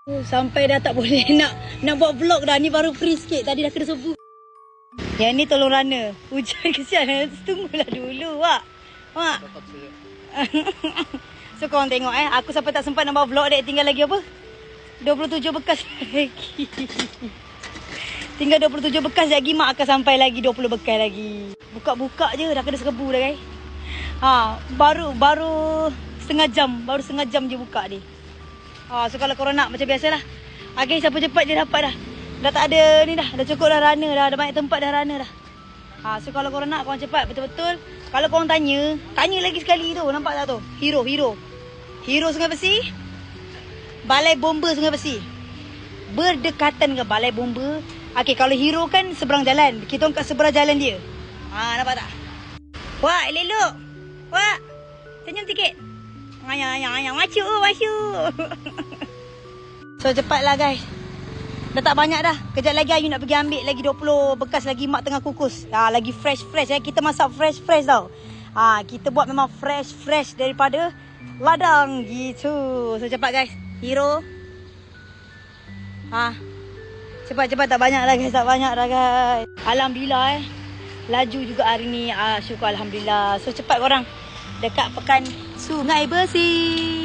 Sampai dah tak boleh nak buat vlog dah. Ni baru free sikit. Tadi dah kena subuh. Yang ni tolong runner. Hujan kesian. Tunggulah dulu, Wak. Wak. So korang tengok aku sampai tak sempat nak buat vlog dek. Tinggal lagi apa? 27 bekas lagi. Tinggal 27 bekas lagi. Mak akan sampai lagi 20 bekas lagi. Buka-buka je dah kena serbu dah guys. Baru setengah jam. Baru setengah jam je buka dia. So kalau korang nak macam biasalah. Okay, siapa cepat dia dapat dah. Dah tak ada ni dah. Dah cukup dah runner dah. Dah banyak tempat dah runner dah. So kalau korang nak, korang cepat betul-betul. Kalau korang tanya lagi sekali tu. Nampak tak tu? Hero Sungai Besi. Balai Bomba Sungai Besi. Berdekatan dengan Balai Bomba. Okay, kalau Hero kan seberang jalan. Kita orang kat seberang jalan dia. Nampak tak? Wah, elok. Wah, senyum sikit. Ayang. Masuk. So, cepatlah guys. Dah tak banyak dah. Kejap lagi Ayu nak pergi ambil lagi 20 bekas lagi mak tengah kukus. Lagi fresh. Kita masak fresh tau. Kita buat memang fresh daripada ladang gitu. So, cepat guys. Hero. Cepat tak banyak dah guys. Alhamdulillah laju juga hari ni. Syukur alhamdulillah. So cepat korang dekat pekan Sungai Besi.